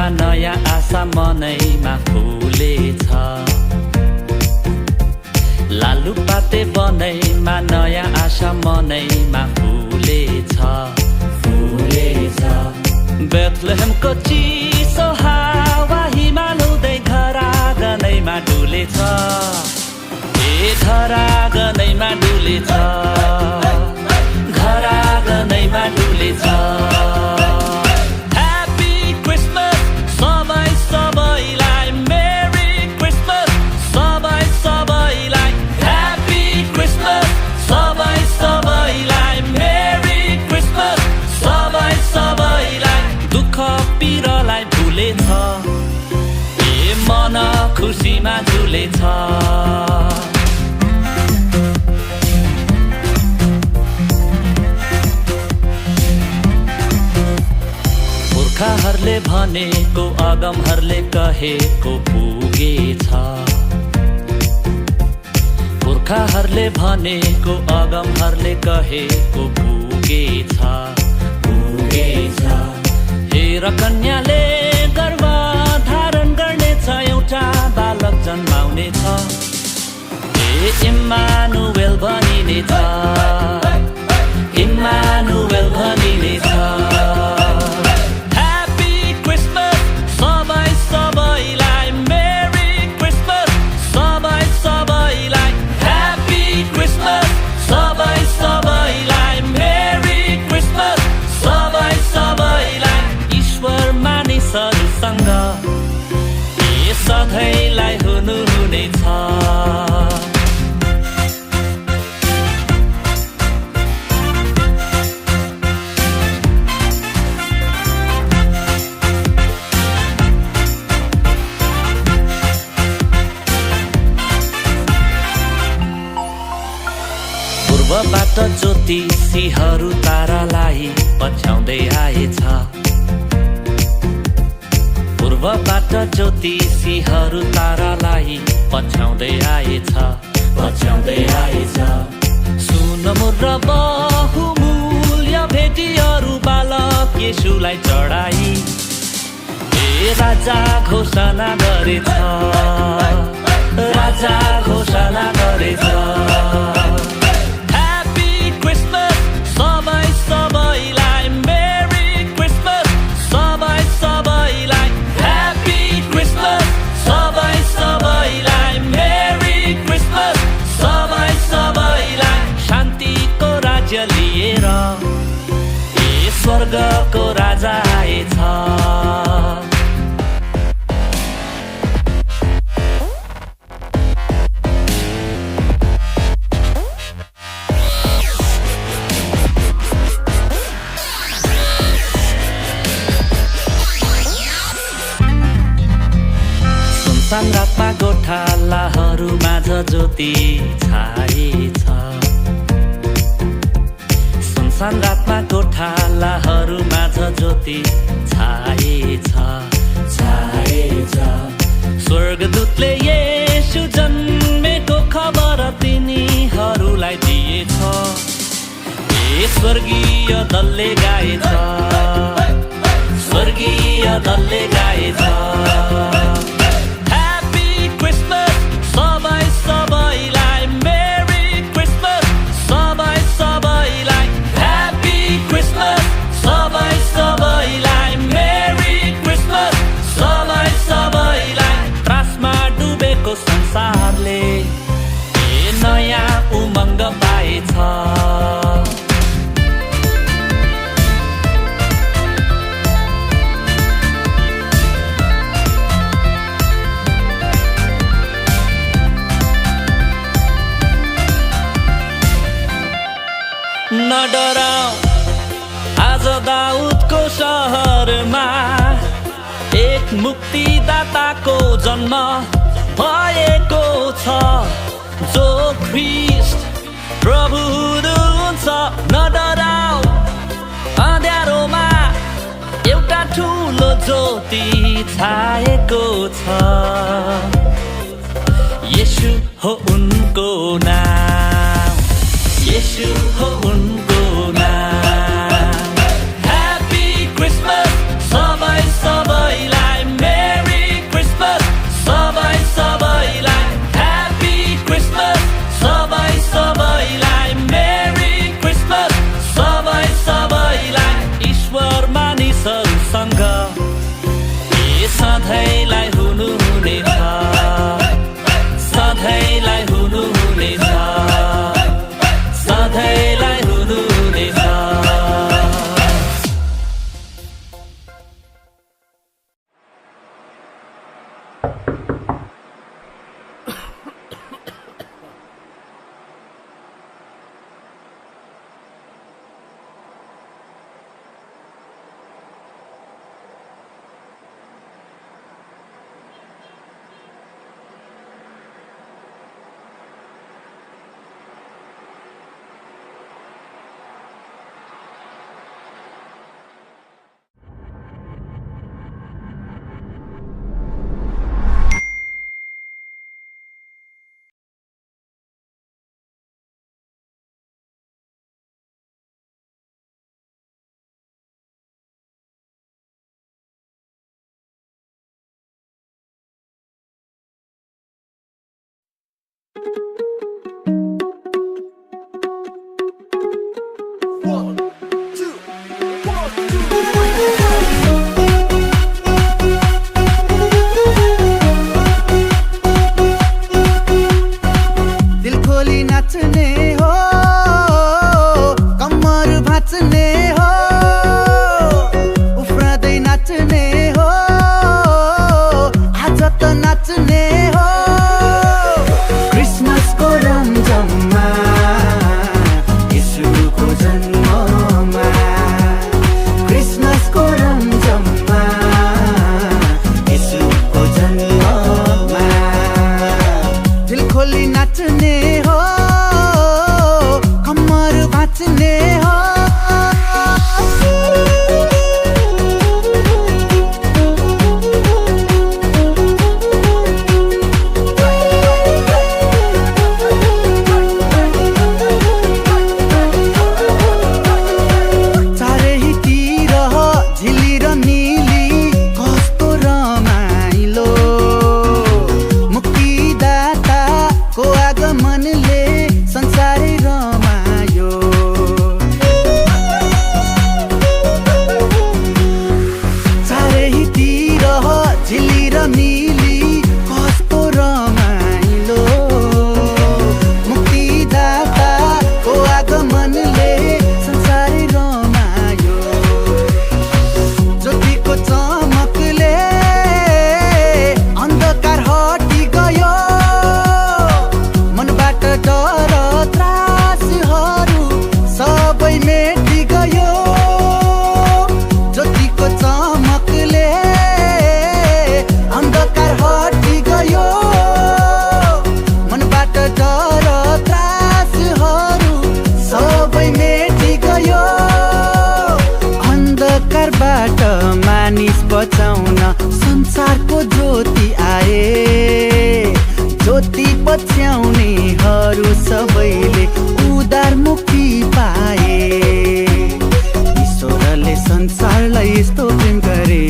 नयाँ आशा मनैमा फुलेछ लालुपाते बनैमा नयाँ आशा मनैमा फुलेछ बेथलेहेमको चिसो हावा हिमाल हुँदै घर आँगनैमा डुलेछ घर आँगनैमा डुलेछ घर आँगनैमा डुलेछ मन खुसीमा झुलेछ पुर्खाहरूले भनेको अगमहरूले कहेको पुगेछ पुर्खाहरूले भनेको अगमहरूले कहेको पुगेछ हेर कन्याले गर्भ धारण गर्नेछ एउटा बालक जन्माउनेछ इम्मानुएल भनिनेछ इम्मानुएल भनिनेछ ह्याप्पी क्रिसमस सबै सबैलाई मेरी क्रिसमस सबै सबैलाई ह्याप्पी क्रिसमस सबै सबैलाई मेरी क्रिसमस सबै सबैलाई ईश्वर मानिसहरूसँग सधैँलाई हुनुहुनेछ पूर्वबाट ज्योतिषीहरू तारालाई पछ्याउँदै आएछ पूर्वबाट ज्योतिषीहरू तारालाई पछ्याउँदै आएछ सुन मुर बहुमूल्य भेटीहरू बालक येशूलाई चढाई राजा घोषणा गरेछ राजा घोषणा गरेछ लिएर स्वर्गको राजा आएछ सुनसान रातमा गोठालाहरू माझ ज्योति छाएछ सुनसान रातमा गोठालाहरू माझ ज्योति छाएछ स्वर्गदूतले येशू जन्मेको खबर तिनीहरूलाई दिएछ स्वर्गीय दलले गाएछ स्वर्गीय दलले गाएछ ह्याप्पी क्रिसमस सबै सबैलाई मेरी क्रिसमस सबै सबैलाई ह्याप्पी क्रिसमस सबै सबैलाई मेरी क्रिसमस सबै सबैलाई त्रासमा डुबेको संसारले नयाँ उमङ्ग पाएछ न डराऊ आज दाउदको शहरमा एक मुक्तिदाताको जन्म भएको छ जो ख्रीष्ट प्रभु हुनुहुन्छ न डराऊ अँध्यारोमा एउटा ठुलो ज्योति छाएको छ येशू हो उनको नाम येशू हो उनको नाम ह्याप्पी क्रिसमस सबै सबैलाई खोली नाच्ने हो कम्मर भाँच्ने हो मानिस बचाउन संसारको ज्योति आए ज्योति पछ्याउनेहरू सबैले उदार मुक्ति पाए ईश्वरले संसारलाई यस्तो प्रेम गरे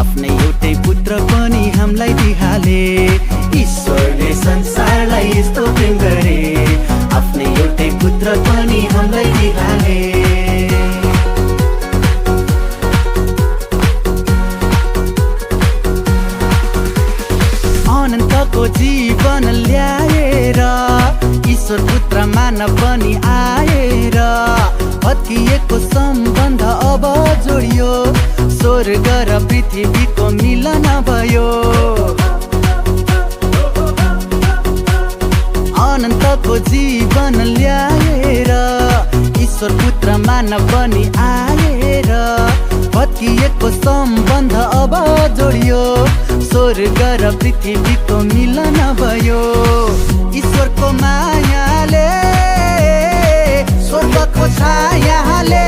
आफ्नै एउटै पुत्र पनि हामीलाई दिहाले ईश्वरले संसारलाई यस्तो प्रेम गरे आफ्नै एउटै पुत्र पनि हामीलाई दिहाले अनन्तको जीवन ल्याएर ईश्वर पुत्र मानव पनि आएर भत्किएको सम्बन्ध अब जोडियो स्वर्ग र पृथ्वीको मिलन भयो अनन्तको जीवन ल्याएर ईश्वर पुत्र मानव पनि आएर भत्किएको सम्बन्ध अब जोडियो स्वर्ग र पृथ्वीको मिलन भयो ईश्वरको मायाले स्वर्गको छायाले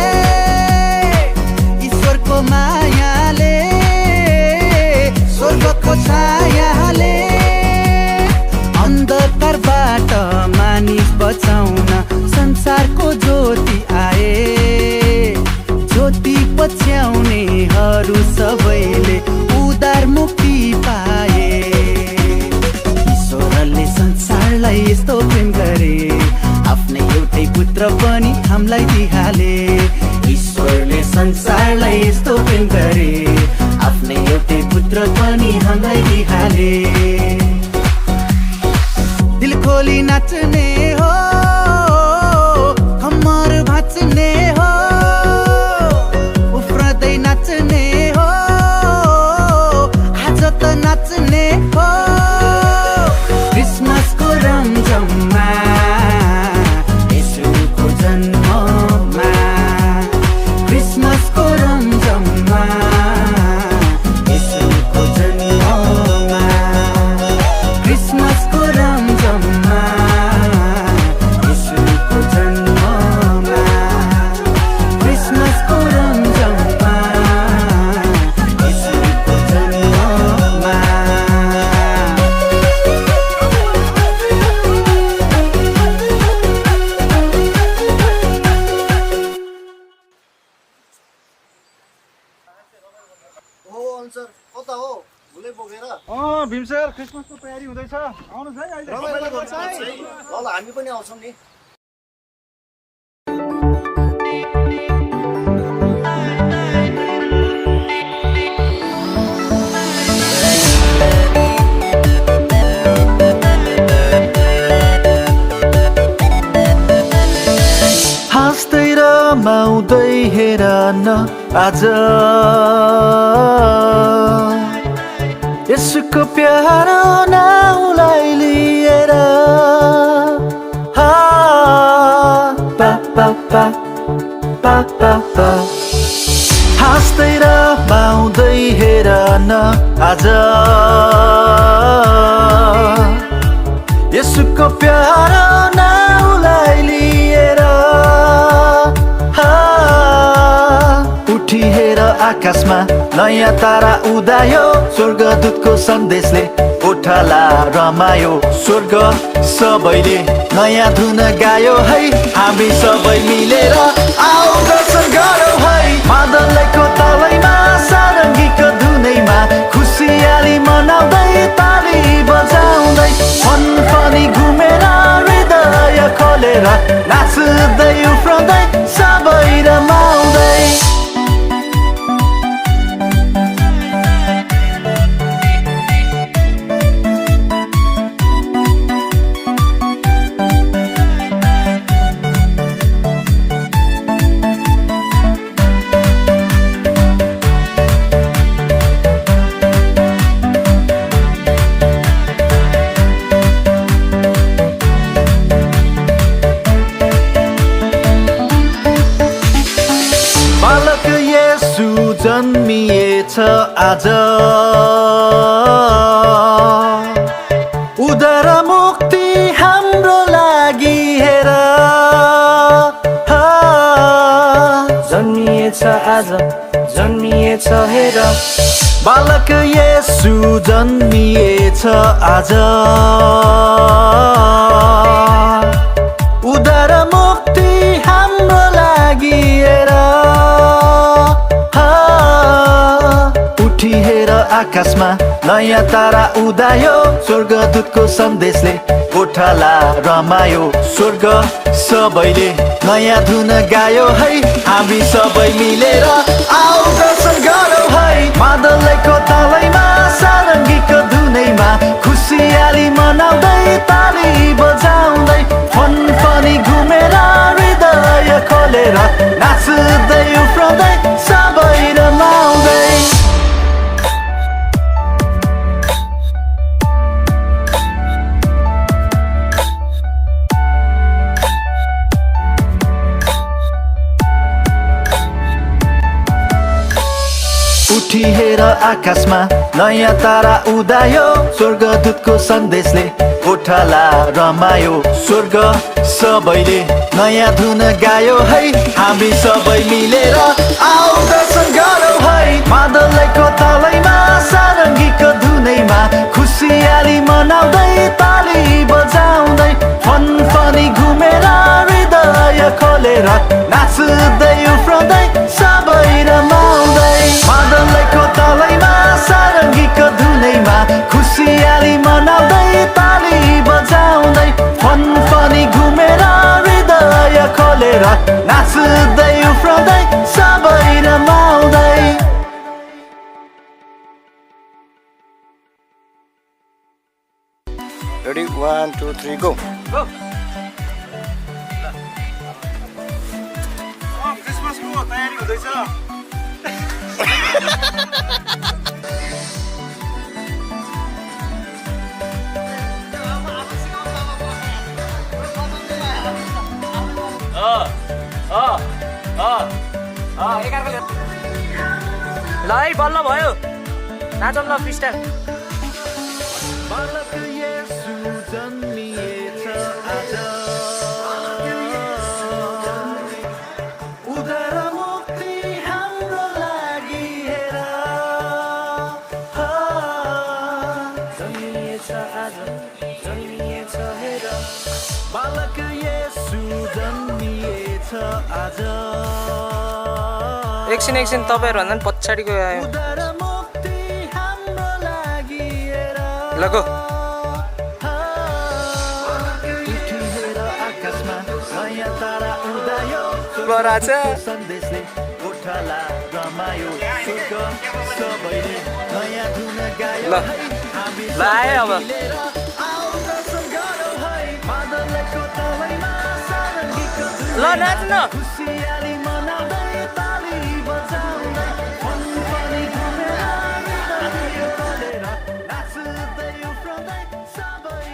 ईश्वरको मायाले स्वर्गको छायाले अन्धकारबाट मानिस बचाउन संसारको ज्योति आए ज्योति पछ्याउनेहरू सबैले उदार मुक्ति पाए ईश्वरले संसारलाई यस्तो प्रेम गरे आफ्नै एउटै पुत्र पनि हामीलाई दिहाले ईश्वरले संसारलाई यस्तो प्रेम गरे आफ्नै एउटै पुत्र पनि हामीलाई दिहाले दिल खोली नाच्ने हो कम्मर भाँच्ने हो उफ्रदै नाच्ने हो आज त नाच्ने हो क्रिसमसको रमझममा येशूको जन्ममा क्रिसमसको रमझममा येशूको जन्ममा क्रिसमसको रमझममा येशूको जन्ममा क्रिसमसको रमझममा येशूको जन्ममा सर कता हो भुलै बोकेर भीम सर क्रिसमसको तयारी हुँदैछ आउनुहोस् है अहिले रमाइलो गर्छ है ल हामी पनि आउँछौँ नि हाँस्दै रमाउँदै हेर न आज यसको प्यारो नाउँलाई लिएर पा पा पा पा पा पा हाँस्दै रमाउँदै हेर न आज यसको यसुको प्यारो नाउँलाई लिएर उठी हेर आकाशमा नयाँ तारा उदायो स्वर्गदूतको सन्देशले ओठाला रमायो स्वर्ग सबैले नयाँ धुन गायो है हामी सबै मिलेर आऊ दर्शन गरौँ है मादलैको तालैमा सारङ्गीको धुनैमा खुसियाली मनाउँदै ताली बजाउँदै मन पनि घुमेर हृदय खोलेर नाच्दै उफ्राउँदै सबै रमाउँदै बालक येशू जन्मिएछ आज उदर मुक्ति हाम्रो लागि हेर जन्मिएछ आज जन्मिएछ हेर बालक येशू जन्मिएछ आज उदर मुक्ति हाम्रो लागि हेर उठी हेर आकाशमा नयाँ तारा उदायो स्वर्गदूतको सन्देशले कोठाला रमायो स्वर्ग सबैले नयाँ धुन गायो है हामी सबै मिलेर आऊ दर्शन गरौँ है मादलैको तालैमा सारङ्गीको धुनैमा खुसियाली मनाउँदै ताली बजाउँदै मन पनि घुमेर हृदय खोलेर नाच्दै उफ्राउँदै सबै रमाउँदै उठी हेर आकाशमा नयाँ तारा उदायो स्वर्गदूतको सन्देशले कोठाला रमायो स्वर्ग सबैले नयाँ धुन गायो है हामी सबै मिलेर आऊ दर्शन गरौँ है मादलैको तालैमा सारङ्गीको धुनैमा खुसियाली मनाउँदै ताली बजाउँदै मन पनि घुमेर हृदय खोलेर नाच्दै उफ्राउँदै सबै रमाउँदै मादलैको तालैमा सारङ्गीको धुनैमा खुसियाली मनाउँदै ताली बजाउँदै मन पनि घुमेर हृदय खोलेर नाच्दै उफ्राउँदै सबै रमाउँदै रेडी 1 2 3 गो क्रिसमसको तयारी हुँदैछ ल है बल्ल भयो नाचौँ ल फिस्टा बालक येशू जन्मिएछ आज उदर मुक्ति हाम्रो लागि हेर जन्मिएछ आज जन्मिएछ हेर बालक येशू जन्मिएछ आज एकछिन तपाईँहरू भन्दा पनि पछाडिको आयो उदर मुक्ति हाम्रो लागि हेर ल गो उठी हेर आकाशमा नयाँ तारा उदायो गराछ सन्देशले कोठाला रमायो स्वर्ग सबैले नयाँ धुन गायो ल ल आयो अब ल नाच्न खुसियाली मनाउँदै ताली बजाउँदै मन पनि घुमेर नाच्दै उफ्राउँदै सबै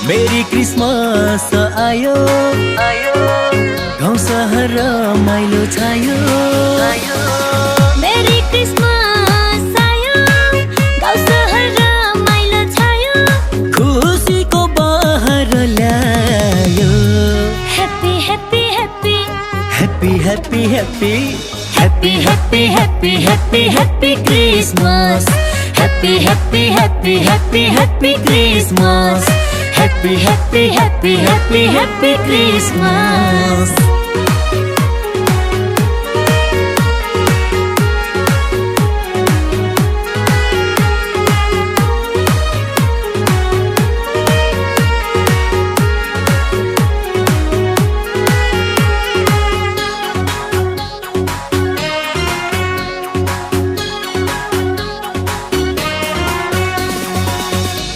मेरी क्रिसमस आयो गाउँ सहर रमाइलो छायो मेरी क्रिसमस आयो गाउँ सहर रमाइलो छायो खुसीको बहर ल्यायो happy happy happy happy happy happy happy happy happy happy happy Christmas happy happy happy happy happy Christmas happy happy happy happy happy Christmas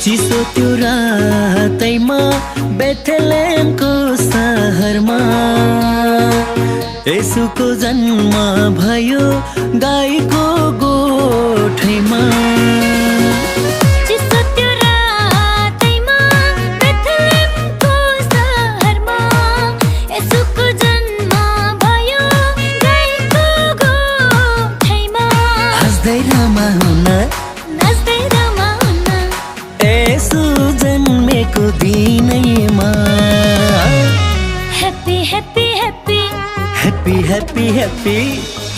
चिसो त्यो रातैमा बेथलेहमको सहरमा येशूको जन्म भयो गाईको गोठैमा चिसो त्यो रातैमा बेथलेहमको सहरमा येशूको जन्म भयो गाईको गोठैमा हाँस्दै रमाउन नाच्दै रमाउन येशू जन्मेको दिनैमा happy happy happy happy happy happy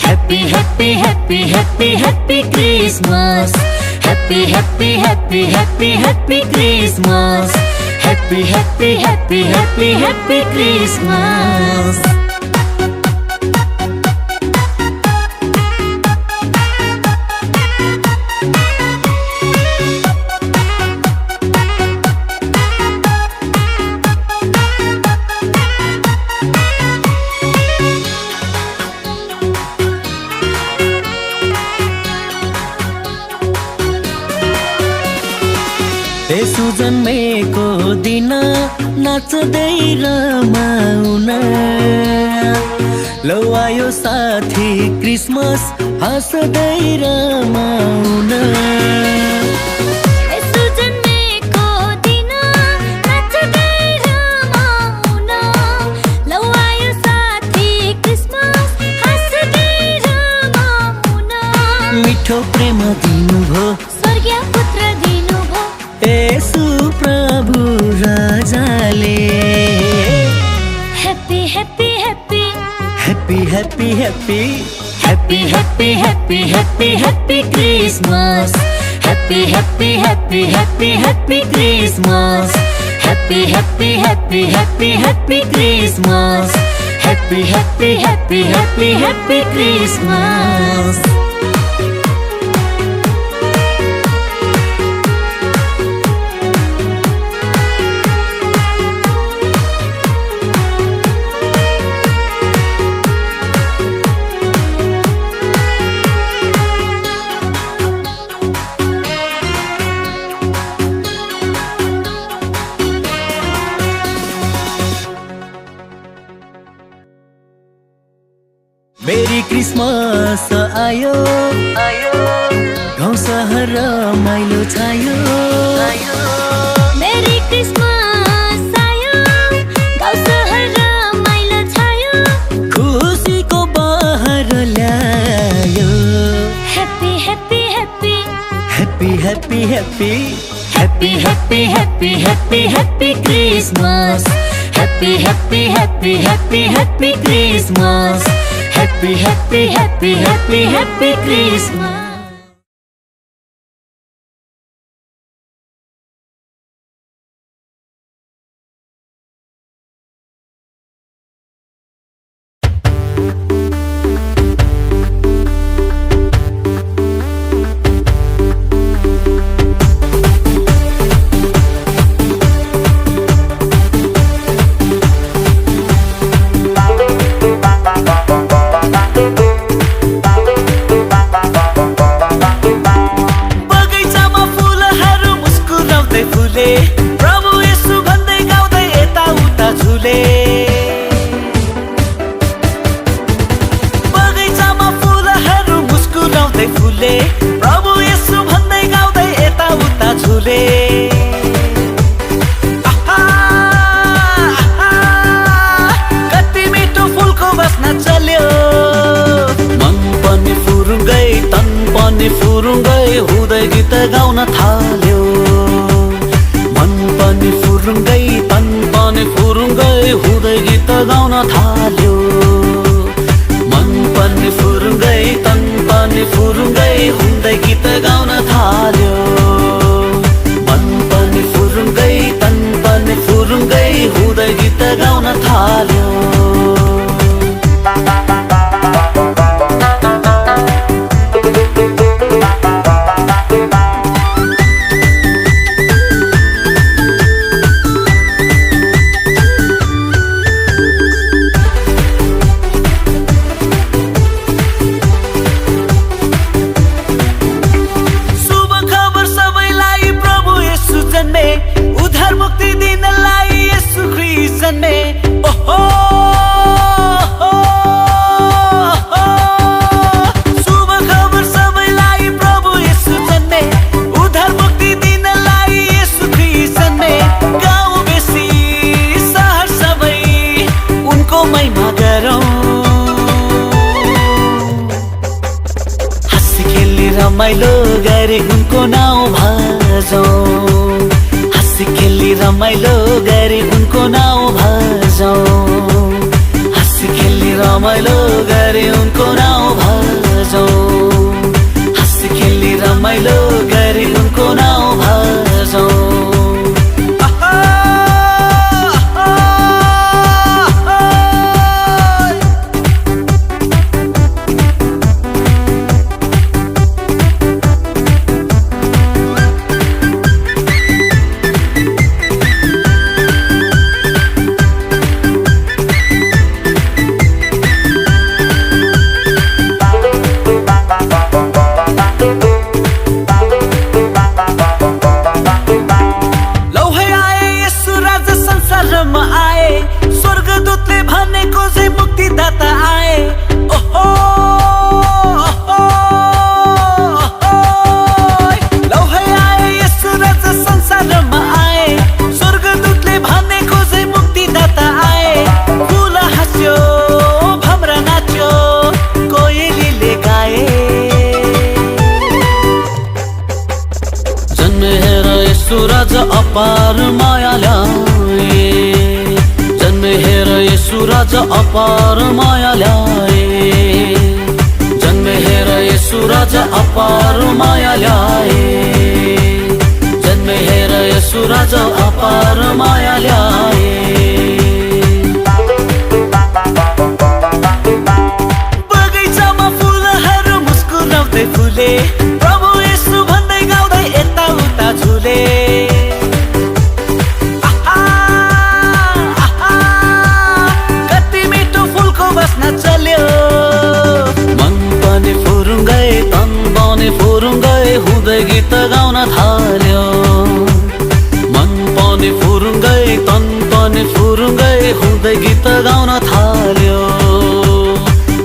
Happy, happy, happy, happy, happy Christmas. Happy, happy, happy, happy, happy Christmas. Happy, happy, happy, happy, happy Christmas. येशू जन्मेको दिन नाच्दै रमाउन लौ आयो साथी क्रिसमस हाँस्दै रमाउन यसो जन्मेको दिन नाच्दै रमाउन लौ आयो साथी क्रिसमस हाँस्दै रमाउन मिठो प्रेम दिनुभयो स्वर्गीय पुत्र दिनुभयो येशू प्रभु राजाले Happy, happy, happy. Happy happy happy Happy, happy, happy, happy, happy Christmas. Happy, happy, happy, happy, happy Christmas. Happy, happy, happy, happy, happy Christmas. Happy, happy, happy, happy, happy Christmas. Merry Christmas आयो गाउँ सहर रमाइलो छायो मेरी Christmas आयो गाउँ सहर रमाइलो छायो खुसीको बहर ल्यायो Happy, happy, happy. Happy happy happy Happy, happy, happy, happy, happy Christmas. Happy, happy, happy, happy, happy Christmas. Happy, happy, happy, happy, happy Christmas. पनि फुरुङ्गै हुँदै गीत गाउन थाल्यो मन पनि फुरुङ्गै तन पनि फुरुङ्गै हुँदै गीत गाउन थाल्यो मन पनि फुरुङ्गै तन पनि फुरुङ्गै हुँदै गीत गाउन थाल्यो मन पनि फुरुङ्गै तन पनि फुरुङ्गै हुँदै गीत गाउन थाल्यो उद्धार मुक्ति दिनलाई येशू ख्रीष्ट जन्मे ओहो शुभ खबर सबैलाई प्रभु येशू जन्मे उद्धार मुक्ति दिनलाई येशू ख्रीष्ट जन्मे गाउँ बेसी शहर सबै उनको महिमा गरौँ हाँसी खेली रमाइलो गरी उनको नाउँ भजौँ खेली रमाइलो गरी उनको नाउँ भजौँ हाँसी खेली रमाइलो गरी उनको नाउँ भजौँ हाँसी खेली रमाइलो गरी उनको नाउँ भजौँ स्वर्गदूतले भनेको चाहिँ मुक्तिदाता आए ओहो लौ है आए येशू राजा संसारमा आए स्वर्गदूतले भनेको चाहिँ मुक्तिदाता आए फुल हाँस्यो भमरा नाच्यो कोइलीले गाए जन्मेर येशू राजा अपार माया ल्याए जन्मेर येशू राजा अपार माया ल्याए जन्मेर येशू राजा अपार माया ल्याए जन्मेर येशू राजा अपार माया ल्याए बगैँचामा फुलहरू मुस्कुराउँदै फुले प्रभु येशू भन्दै गाउँदै यताउता झुले चल्यो मन पनि फुरुङ्गै तन पनि फुरुङ्गै हुँदै गीत गाउन थाल्यो मन पनि फुरुङ्गै तन पनि फुरुङ्गै हुँदै गीत गाउन थाल्यो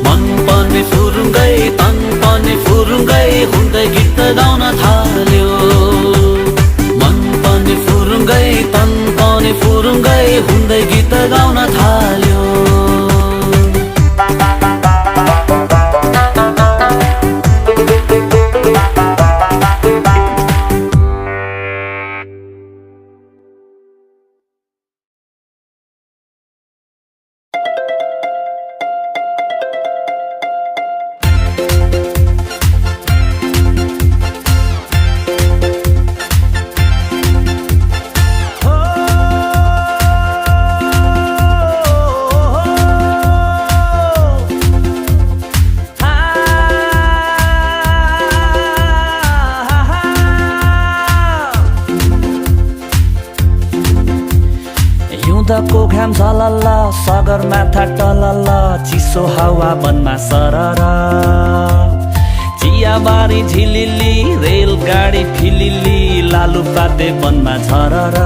मन पनि फुरुङ्गै तन पनि फुरुङ्गै हुँदै गीत गाउन थाल्यो मन पनि फुरुङ्गै तन पनि फुरुङ्गै हुँदै गीत गाउन थाल्यो हिउँदको घाम झलल्ल सगरमाथा टलल्ल चिसो हावा वनमा सरर चियाबारी झिलिली रेलगाडी फिलिली लालुपाते वनमा झरर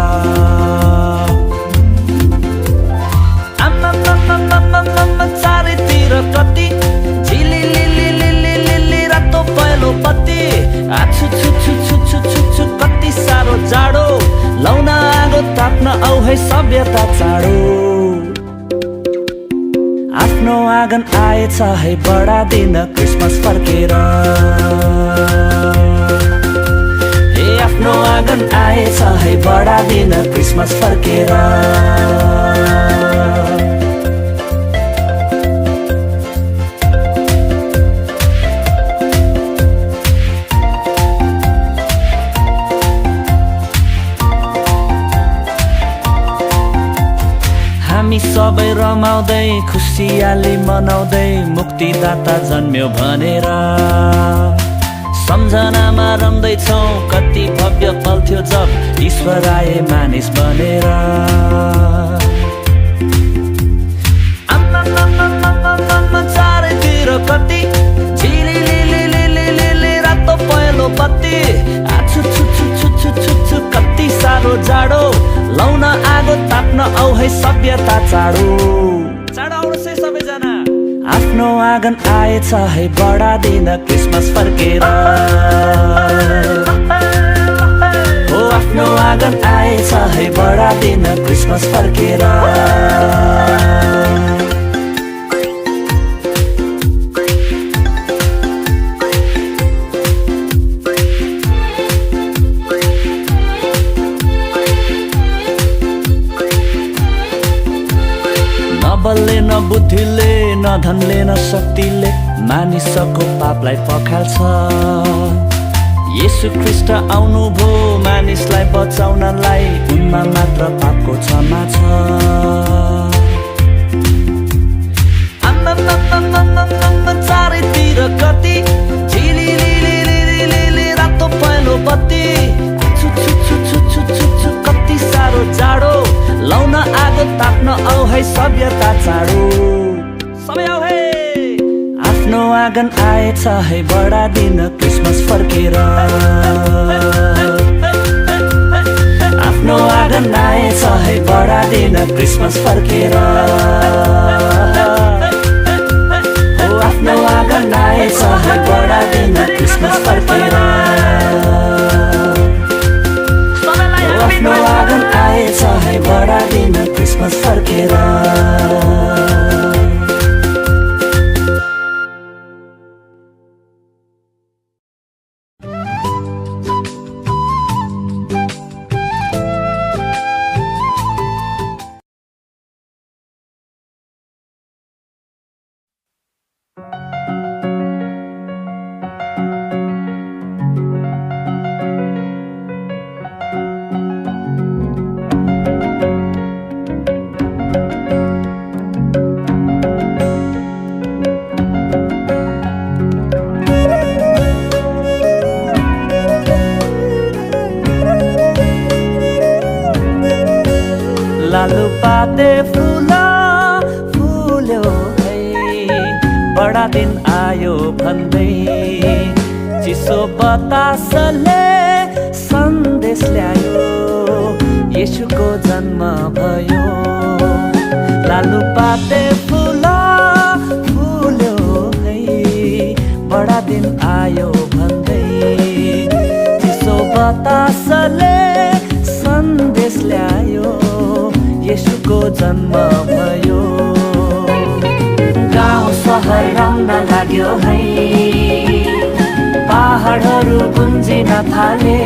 चारैतिर कति झिलिली रातो पहेँलो पत्ती आछु छु छु छु छु छु छु कति साह्रो जाडो लाउन आगो ताप्न औ है सभ्यता चाँडो आफ्नो आँगन आएछ है बडा दिन क्रिसमस फर्केर आँगन आएछ है बडा दिन क्रिसमस फर्केर हामी सबै रमाउँदै खुसियाली मनाउँदै मुक्तिदाता जन्म्यो भनेर सम्झनामा रम्दैछौँ कति भव्य पल थियो जब ईश्वर आए मानिस बनेर चारैतिर कति झिलिलिलिलिलिलिलि रातो पहेँलो बत्ती आछु कति साह्रो जाडो लाउन आगो ताप्न औ है सभ्यता चाँडो आउनुहोस् है सबैजना आफ्नो आँगन आएछ है बडा दिन क्रिसमस फर्केर हो आफ्नो आँगन आएछ है बडा दिन क्रिसमस फर्केर बलले न बुद्धिले न धनले न शक्तिले मानिसको पापलाई पखाल्छ येशू ख्रीष्ट आउनुभयो मानिसलाई बचाउनलाई उनमा मात्र पापको क्षमा छ चारैतिर कति झिलिलिलिलिलिलि रातो पहेँलो बत्ती कति साह्रो जाडो लाउन आगो ताप्न औ है सभ्यता चाँडो सबै आउ है आफ्नो आँगन आएछ है बडा दिन क्रिसमस फर्केर आफ्नो आँगन आएछ है बडा दिन क्रिसमस फर्केर हो आफ्नो आँगन आएछ है बडा दिन क्रिसमस फर्केर आफ्नो आँगन आएछ है बडा दिन क्रिसमस फर्केर लालुपाते फुल्यो है बडा दिन आयो भन्दै चिसो बतासले सन्देश ल्यायो येशूको जन्म भयो लालुपाते फुल्यो है बडा दिन आयो भन्दै चिसो बतासले सन्देश ल्यायो येशूको जन्म भयो गाउँ सहर रम्न लाग्यो है पहाडहरू गुन्जिन थाले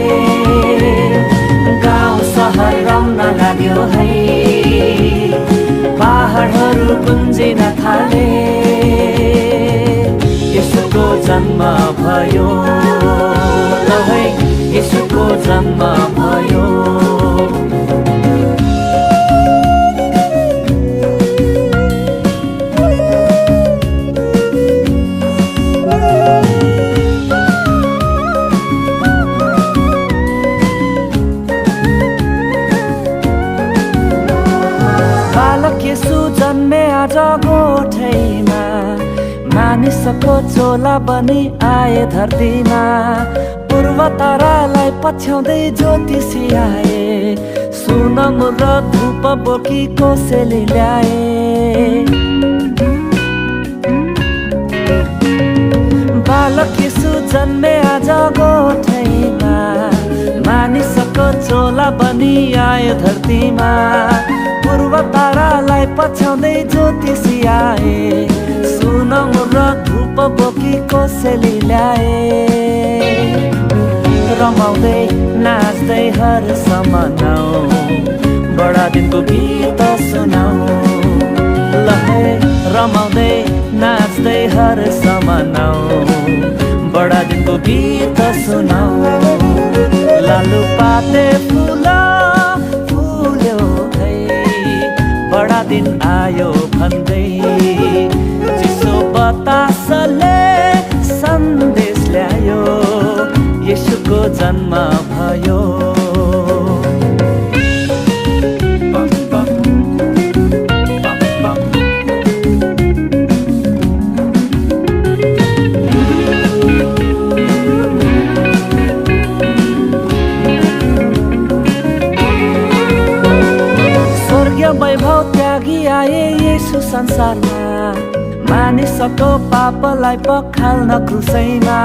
गाउँ सहर रम्न लाग्यो है पहाडहरू गुन्जिन थाले येशूको जन्म भयो ल है येशूको जन्म भयो आज गोठैमा मानिसको चोला बनी आए धरतीमा पूर्व तारालाई पछ्याउँदै ज्योतिषी आए सुनम र धूप बोकी कोसेली ल्याए बालक यीशु जन्मे आज गोठैमा मानिसको चोला बनी आए धरतीमा पूर्व तारालाई पछ्याउँदै ज्योतिषी आए सुनम र धूप बोकी कोसेली ल्याए रमाउँदै नाच्दै हर्ष मनाऊ बडा दिनको गीत सुनाऊ ल है रमाउँदै नाच्दै हर्ष मनाऊ बडा दिनको गीत सुनाऊ लालुपाते फुल फुल्यो है बडा दिन आयो भन्दै चिसो बतासले सन्देश ल्यायो येशूको जन्म भयो स्वर्गीय वैभव त्यागी आए येशू संसारमा मानिसको पापलाई पखाल्न क्रुसैमा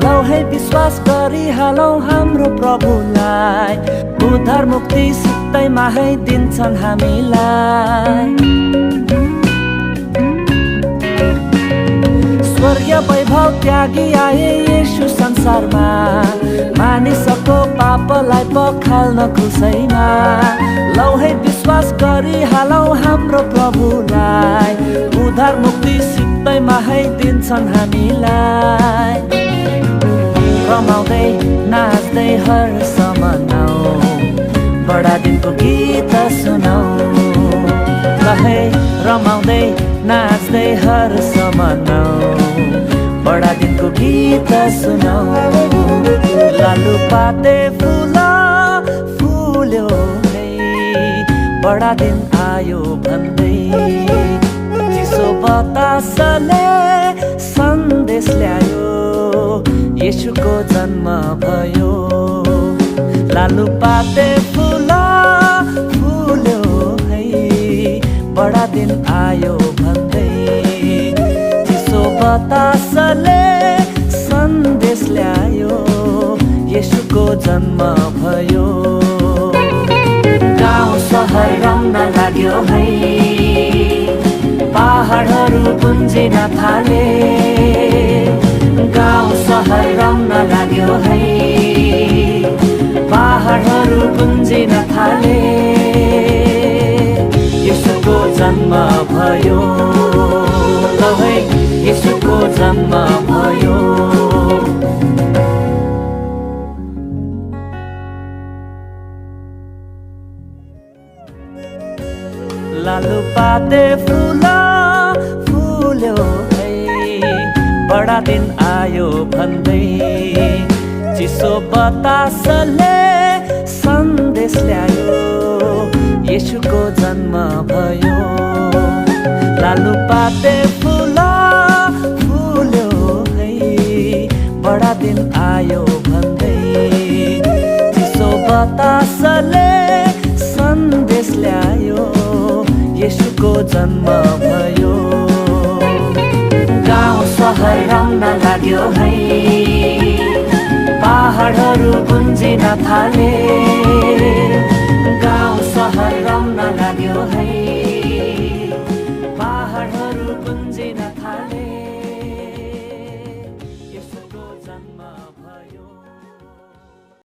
लौ है विश्वास गरिहालौँ हाम्रो प्रभुलाई उद्धार मुक्ति सित्तैमा है दिन्छन् हामीलाई स्वर्गीय वैभव त्यागी आए येशू संसारमा मानिसको पापलाई पखाल्न क्रुसैमा लौ है विश्वास गरिहालौँ हाम्रो प्रभुलाई उद्धार मुक्ति सित्तैमा है दिन्छन् हामीलाई रमाउँदै नाच्दै हर्ष मनाऊ बडा दिनको गीत सुनाऊ ल है रमाउँदै नाच्दै हर्ष मनाऊ बडा दिनको गीत सुनाऊ लालुपाते फुल फुल्यो है बडा दिन आयो भन्दै चिसो बतासले सन्देश ल्यायो येशूको जन्म भयो लालुपाते फुल फुल्यो है बडा दिन आयो भन्दै चिसो बतासले सन्देश ल्यायो येशूको जन्म भयो गाउँ सहर रम्न लाग्यो है पहाडहरू गुन्जिन थाले गाउँ सहर रम्न लाग्यो है पहाडहरू गुन्जिन थाले येशूको जन्म भयो ल है येशूको जन्म भयो लालुपाते फुल फुल्यो है बडा दिन आयो भन्दै चिसो बतासले सन्देश ल्यायो येशूको जन्म भयो लालुपाते फुल फुल्यो है बडा दिन आयो भन्दै चिसो बतासले सन्देश ल्यायो येशूको जन्म भयो गाउँ सहर रम्न लाग्यो है पहाडहरू गुन्जिन थाले